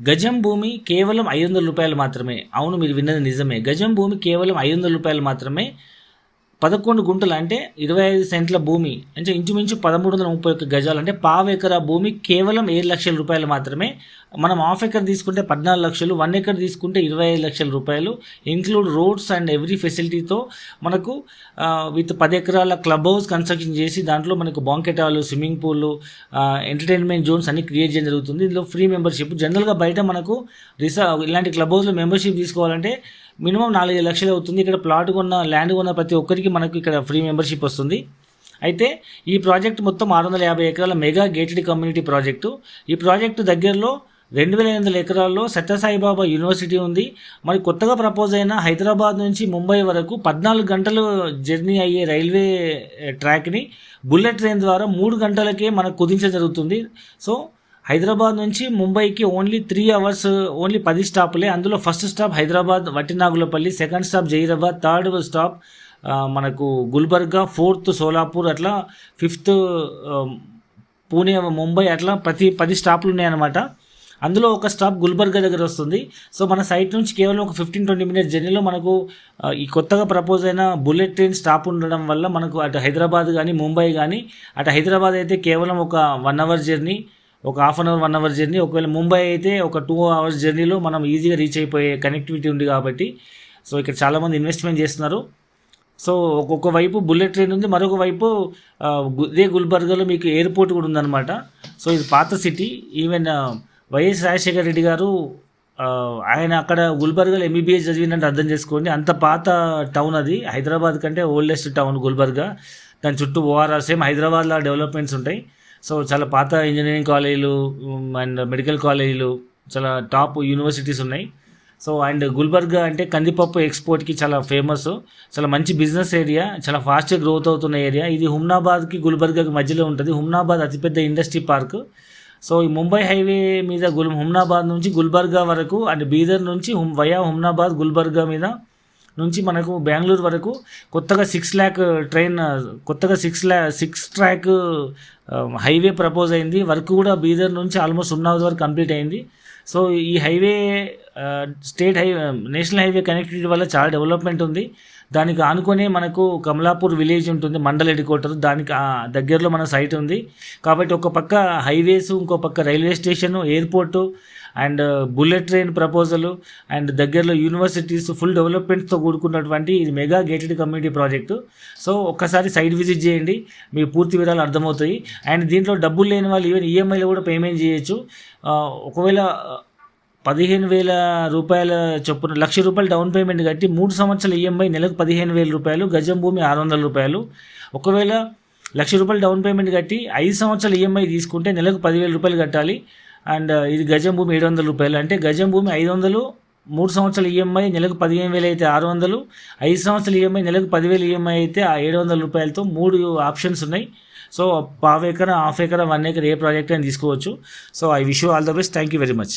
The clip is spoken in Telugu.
గజం భూమి కేవలం 500 రూపాయలు మాత్రమే. అవును, మీరు విన్నది నిజమే. గజం భూమి కేవలం 500 రూపాయలు మాత్రమే. 11 గుంటలు అంటే 25 సెంట్ల భూమి అంటే ఇంచుమించు 1331 గజాలు అంటే పావు ఎకరా భూమి కేవలం 7 లక్షల రూపాయలు మాత్రమే. మనం హాఫ్ ఎకర్ తీసుకుంటే 14 లక్షలు, 1 ఎకర్ తీసుకుంటే 25 లక్షల రూపాయలు, ఇంక్లూడ్ రోడ్స్ అండ్ ఎవ్రీ ఫెసిలిటీతో మనకు విత్ 10 ఎకరాల క్లబ్ హౌస్ కన్స్ట్రక్షన్ చేసి దాంట్లో మనకు banquet hall, swimming pool, entertainment Jones అన్ని క్రియేట్ చేయడం జరుగుతుంది. ఇందులో ఫ్రీ మెంబర్షిప్. జనరల్గా బయట మనకు ఇలాంటి క్లబ్ హౌస్లో మెంబర్షిప్ తీసుకోవాలంటే మినిమం 4-5 లక్షలు అవుతుంది. ఇక్కడ ప్లాట్ కొన్న, ల్యాండ్ కొన్న ప్రతి ఒక్కరికి మనకు ఇక్కడ ఫ్రీ మెంబర్షిప్ వస్తుంది. అయితే ఈ ప్రాజెక్ట్ మొత్తం 650 ఎకరాల మెగా గేటెడ్ కమ్యూనిటీ ప్రాజెక్టు. ఈ ప్రాజెక్టు దగ్గరలో 2800 ఎకరాల్లో సత్యసాయిబాబా యూనివర్సిటీ ఉంది. మరి కొత్తగా ప్రపోజ్ అయిన హైదరాబాద్ నుంచి ముంబై వరకు 14 గంటలు జర్నీ అయ్యే రైల్వే ట్రాక్ని బుల్లెట్ ట్రైన్ ద్వారా 3 గంటలకే మనకు కుదించడం జరుగుతుంది. సో హైదరాబాద్ నుంచి ముంబైకి ఓన్లీ 3 అవర్స్, ఓన్లీ 10 స్టాపులే. అందులో first stop Hyderabad Vattinagulapally, second stop Zaheerabad, third stop మనకు గుల్బర్గా, 4th సోలాపూర్, అట్లా 5th పూణే, ముంబై, అట్లా ప్రతి 10 స్టాపులు ఉన్నాయన్నమాట. అందులో ఒక స్టాప్ గుల్బర్గా దగ్గర వస్తుంది. సో మన సైట్ నుంచి కేవలం ఒక 15-20 మినిట్స్ జర్నీలో మనకు ఈ కొత్తగా ప్రపోజ్ అయిన బుల్లెట్ ట్రైన్ స్టాప్ ఉండడం వల్ల మనకు అటు హైదరాబాద్ కానీ ముంబై కానీ, అటు హైదరాబాద్ అయితే కేవలం ఒక 1 అవర్ జర్నీ, ఒక half an hour 1 hour journey, ఒకవేళ ముంబై అయితే ఒక 2 అవర్స్ జర్నీలో మనం ఈజీగా రీచ్ అయిపోయే కనెక్టివిటీ ఉంది కాబట్టి సో ఇక్కడ చాలామంది ఇన్వెస్ట్మెంట్ చేస్తున్నారు. సో ఒక్కొక్క వైపు బుల్లెట్ ట్రైన్ ఉంది, మరొక వైపు ఇదే గుల్బర్గాలో మీకు ఎయిర్పోర్ట్ కూడా ఉందన్నమాట. సో ఇది పాత city. Even YS Rajasekhara Reddy గారు ఆయన అక్కడ గుల్బర్గాలో ఎంబీబీఎస్ చదివినట్టు అర్థం చేసుకోండి. అంత పాత టౌన్ అది. హైదరాబాద్ కంటే ఓల్డెస్ట్ టౌన్ గుల్బర్గా. దాని చుట్టూ ఓఆర్ఆర్, సేమ్ హైదరాబాద్లో డెవలప్మెంట్స్ ఉంటాయి. సో చాలా పాత ఇంజనీరింగ్ కాలేజీలు అండ్ మెడికల్ కాలేజీలు, చాలా టాప్ యూనివర్సిటీస్ ఉన్నాయి. సో అండ్ గుల్బర్గా అంటే కందిపప్పు ఎక్స్పోర్ట్కి చాలా ఫేమస్. చాలా మంచి బిజినెస్ ఏరియా, చాలా ఫాస్ట్గా గ్రోత్ అవుతున్న ఏరియా ఇది. హుమ్నాబాద్కి గుల్బర్గాకి మధ్యలో ఉంటుంది. హుమ్నాబాద్ అతిపెద్ద ఇండస్ట్రీ పార్క్. సో ఈ ముంబై హైవే మీద హుమ్నాబాద్ నుంచి గుల్బర్గా వరకు అండ్ బీదర్ నుంచి వయా హుమ్నాబాద్ గుల్బర్గా మీద నుంచి మనకు బెంగళూరు వరకు కొత్తగా 6 lakh ట్రైన్, కొత్తగా 6 track హైవే ప్రపోజ్ అయింది. వర్క్ కూడా బీదర్ నుంచి ఆల్మోస్ట్ హుమ్నాబాద్ వరకు కంప్లీట్ అయింది. సో ఈ హైవే నేషనల్ హైవే కనెక్టివిటీ వల్ల చాలా డెవలప్మెంట్ ఉంది. దానికి ఆనుకొనే మనకు కమలాపూర్ విలేజ్ ఉంటుంది, మండల్ హెడ్ క్వార్టర్. దానికి దగ్గరలో మన సైట్ ఉంది. కాబట్టి ఒక పక్క హైవేస్, ఇంకో పక్క railway station, airport and bullet train proposal and దగ్గరలో యూనివర్సిటీస్, ఫుల్ డెవలప్మెంట్స్తో కూడుకున్నటువంటి ఇది mega gated community project. So ఒక్కసారి సైట్ విజిట్ చేయండి, మీకు పూర్తి వివరాలు అర్థమవుతాయి. అండ్ దీంట్లో డబ్బులు లేని వాళ్ళు ఈవెన్ ఈఎంఐలో కూడా పేమెంట్ చేయొచ్చు. ఒకవేళ 15,000 రూపాయల చొప్పున 1,00,000 రూపాయలు డౌన్ పేమెంట్ కట్టి 3 సంవత్సరాల ఈఎంఐ నెలకు 15,000 రూపాయలు, గజం భూమి 600 రూపాయలు. ఒకవేళ 1,00,000 రూపాయలు డౌన్ పేమెంట్ కట్టి 5 సంవత్సరాల ఈఎంఐ తీసుకుంటే నెలకు 10,000 రూపాయలు కట్టాలి. అండ్ ఇది గజం భూమి 700 రూపాయలు. అంటే గజం భూమి 500, 3 సంవత్సరాల ఈఎంఐ నెలకు 15,000 అయితే 600, 5 సంవత్సరాల ఈఎంఐ నెలకు 10,000 ఈఎంఐ అయితే 700 రూపాయలతో 3 ఆప్షన్స్ ఉన్నాయి. సో పావు ఎకరా, హాఫ్ ఎకరా, 1 acre ఏ ప్రాజెక్ట్ అయినా తీసుకోవచ్చు. So I wish you all the best. Thank you very much.